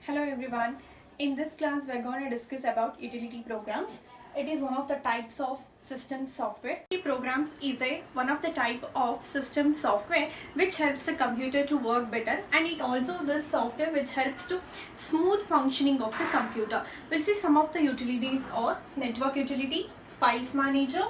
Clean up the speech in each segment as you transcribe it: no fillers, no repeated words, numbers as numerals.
Hello everyone. In this class we are going to discuss about utility programs. It is one of the types of system software. Utility programs is one of the type of system software which helps the computer to work better, and it also the software which helps to smooth functioning of the computer. We'll see some of the utilities or network utility, files manager,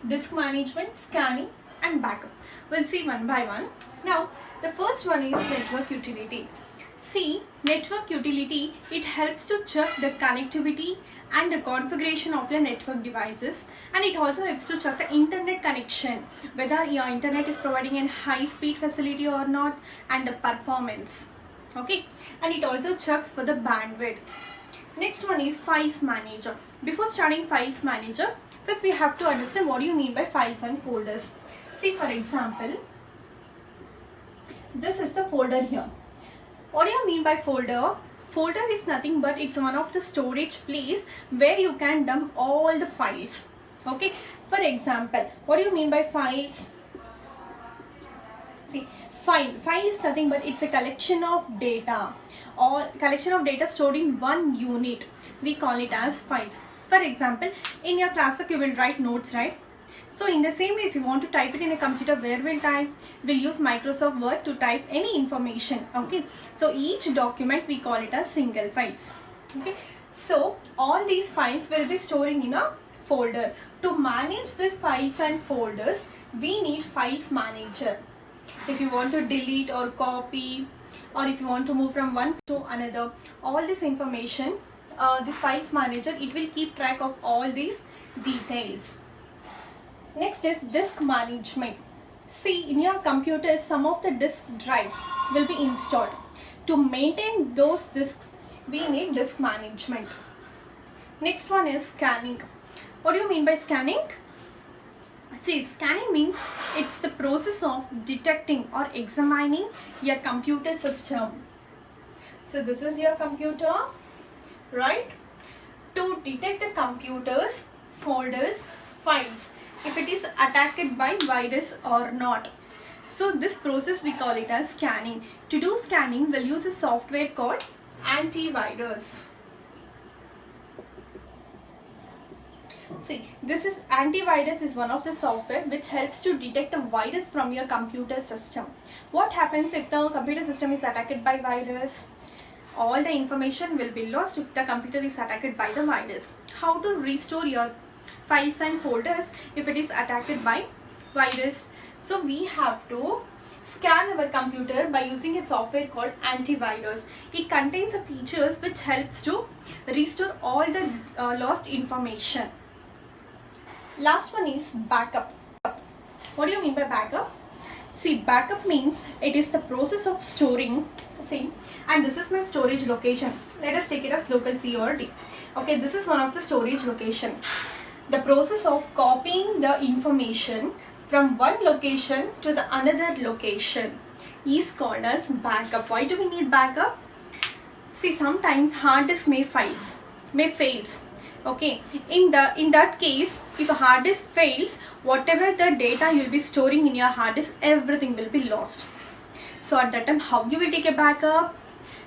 disk management, scanning and backup. We'll see one by one. Now the first one is network utility. See, network utility, it helps to check the connectivity and the configuration of your network devices, and it also helps to check the internet connection, whether your internet is providing a high speed facility or not, and the performance. Okay, and it also checks for the bandwidth. Next one is files manager. Before starting files manager, first we have to understand what do you mean by files and folders. See, for example, this is the folder here. What do you mean by folder? Folder is nothing but it's one of the storage place where you can dump all the files. Okay. For example, what do you mean by files? See, file is nothing but it's a collection of data or collection of data stored in one unit. We call it as files. For example, in your classwork you will write notes, right? So in the same way, if you want to type it in a computer, where we'll type? We'll use Microsoft Word to type any information. Okay. So each document we call it as single files. Okay. So all these files will be storing in a folder. To manage these files and folders, we need files manager. If you want to delete or copy, or if you want to move from one to another, all this information, this files manager, it will keep track of all these details. Next is disk management. See, in your computer, some of the disk drives will be installed. To maintain those disks, we need disk management. Next one is scanning. What do you mean by scanning? See, scanning means it's the process of detecting or examining your computer system. So this is your computer, right? To detect the computers, folders, files, if it is attacked by virus or not. So this process we call it as scanning. To do scanning, we'll use a software called antivirus. See, this is antivirus is one of the software which helps to detect a virus from your computer system. What happens if the computer system is attacked by virus? All the information will be lost if the computer is attacked by the virus. How to restore your files and folders if it is attacked by virus? So we have to scan our computer by using a software called antivirus. It contains features which helps to restore all the lost information. Last one is backup. What do you mean by backup? See, backup means it is the process of storing. See, and this is my storage location. Let us take it as local C or D. Okay, this is one of the storage location. The process of copying the information from one location to the another location is called as backup. Why do we need backup? See, sometimes hard disk may fails. Okay, in that case, if a hard disk fails, whatever the data you'll be storing in your hard disk, everything will be lost. So at that time, how you will take a backup?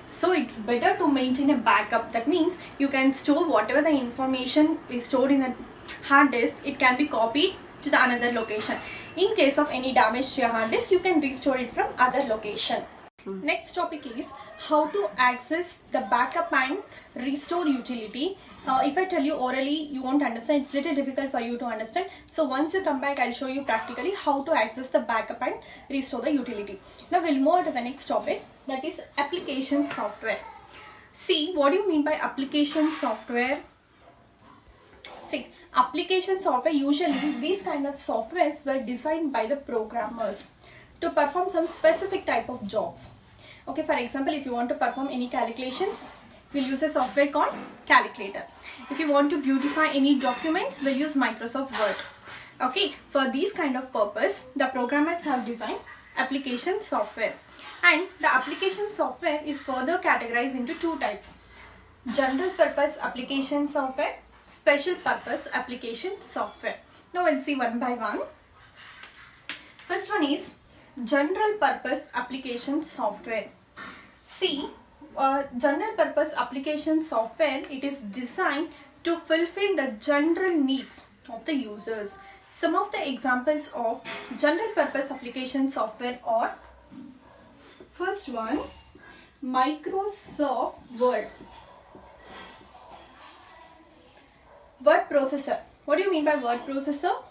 So it's better to maintain a backup. That means you can store whatever the information is stored in a hard disk, it can be copied to the another location. In case of any damage to your hard disk, you can restore it from other location. Next topic is how to access the backup and restore utility. If I tell you orally, you won't understand. It's little difficult for you to understand. So once you come back, I'll show you practically how to access the backup and restore the utility. Now we'll move on to the next topic, that is application software. See, what do you mean by application software? See, application software, usually these kind of softwares were designed by the programmers to perform some specific type of jobs. Okay, for example, if you want to perform any calculations, we'll use a software called calculator. If you want to beautify any documents, we'll use Microsoft Word. Okay, for these kind of purpose, the programmers have designed application software. And the application software is further categorized into two types: general purpose application software, special purpose application software. Now we'll see one by one. First one is general purpose application software. See, general purpose application software, it is designed to fulfill the general needs of the users. Some of the examples of general purpose application software are, first one, Microsoft Word. Word processor. What do you mean by word processor?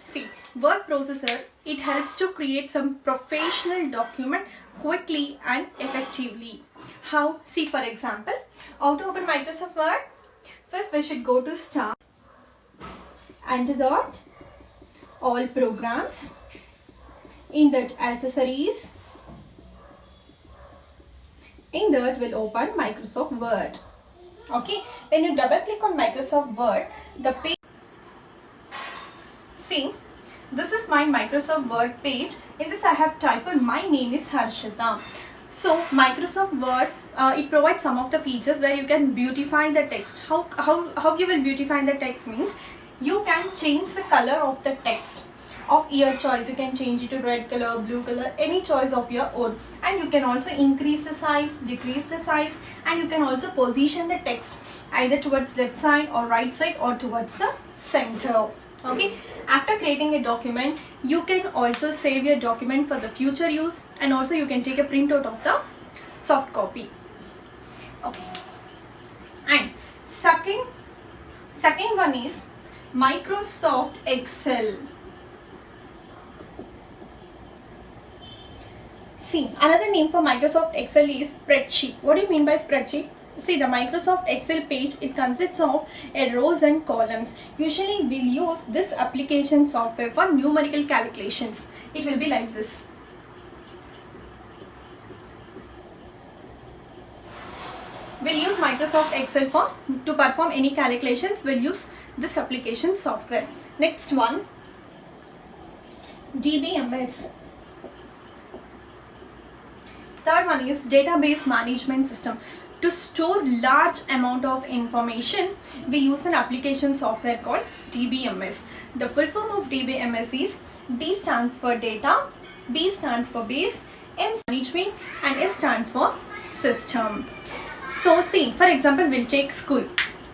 See, word processor, it helps to create some professional document quickly and effectively. How? See, for example, how to open Microsoft Word? First, we should go to Start, and dot all programs. In that, accessories. In that, we'll open Microsoft Word. Okay, when you double click on Microsoft Word, the page, see, this is my Microsoft Word page. In this I have typed my name is Harshita. So Microsoft Word, it provides some of the features where you can beautify the text. How you will beautify the text means, you can change the color of the text of your choice. You can change it to red color, blue color, any choice of your own. And you can also increase the size, decrease the size, and you can also position the text either towards left side or right side or towards the center. Okay, after creating a document, you can also save your document for the future use, and also you can take a printout of the soft copy. Okay, and second one is Microsoft Excel. See, another name for Microsoft Excel is spreadsheet. What do you mean by spreadsheet? See, the Microsoft Excel page, it consists of rows and columns. Usually we'll use this application software for numerical calculations. It will be like this. We'll use Microsoft Excel to perform any calculations. We'll use this application software. Next one, DBMS. Third one is database management system. To store large amount of information, we use an application software called DBMS. The full form of DBMS is D stands for data, B stands for base, M management, and S stands for system. So see, for example, we'll take school.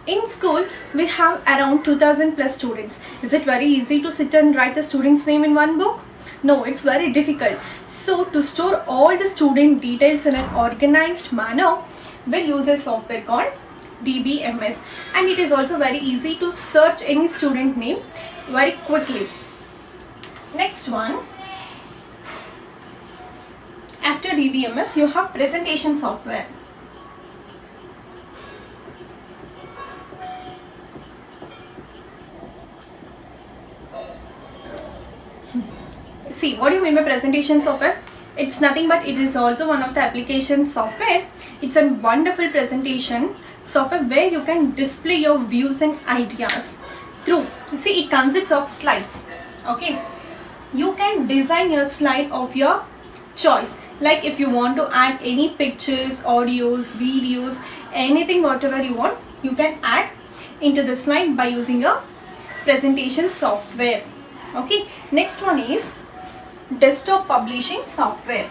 In school, we have around 2000 plus students. Is it very easy to sit and write the student's name in one book? No, it's very difficult. So to store all the student details in an organized manner, we'll use a software called DBMS, and it is also very easy to search any student name very quickly. Next one, after DBMS, you have presentation software. See, what do you mean by presentation software? It's nothing but it is also one of the application software. It's a wonderful presentation software where you can display your views and ideas through. See, it consists of slides. Okay, you can design your slide of your choice. Like if you want to add any pictures, audios, videos, anything whatever you want, you can add into the slide by using a presentation software. Okay, next one is desktop publishing software.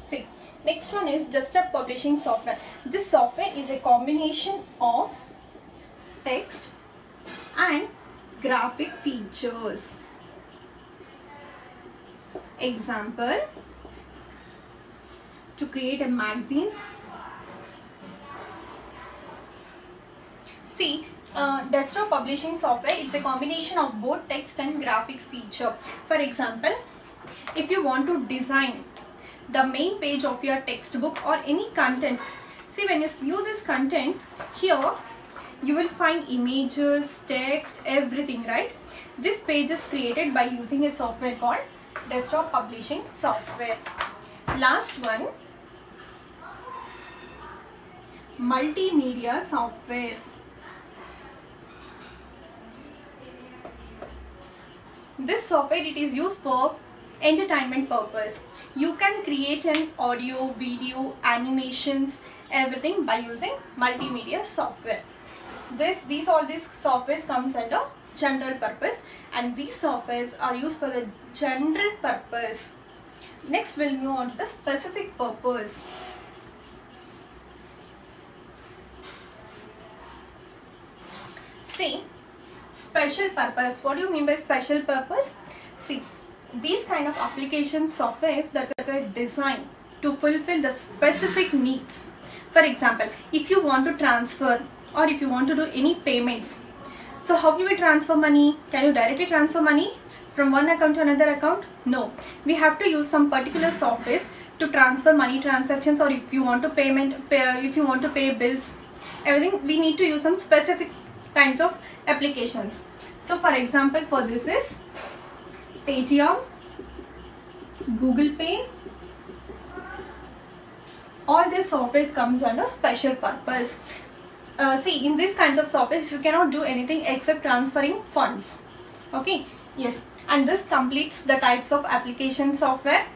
See, next one is desktop publishing software. This software is a combination of text and graphic features. Example, to create a magazines. See, desktop publishing software, it's a combination of both text and graphics feature. For example, if you want to design the main page of your textbook or any content, see, when you view this content here, you will find images, text, everything, right? This page is created by using a software called desktop publishing software. Last one, multimedia software. This software, it is used for entertainment purpose. You can create an audio, video, animations, everything by using multimedia software. All these softwares comes under general purpose, and these softwares are used for the general purpose. Next we'll move on to the specific purpose. See, special purpose. What do you mean by special purpose? See, these kind of application softwares that were designed to fulfill the specific needs. For example, if you want to transfer or if you want to do any payments, so how you will transfer money? Can you directly transfer money from one account to another account? No, we have to use some particular softwares to transfer money transactions, or if you want to if you want to pay bills, everything, we need to use some specific kinds of applications. So for example, for this is Paytm, Google Pay. All these softwares comes under special purpose. See, in these kinds of softwares you cannot do anything except transferring funds. Okay, yes, and this completes the types of application software.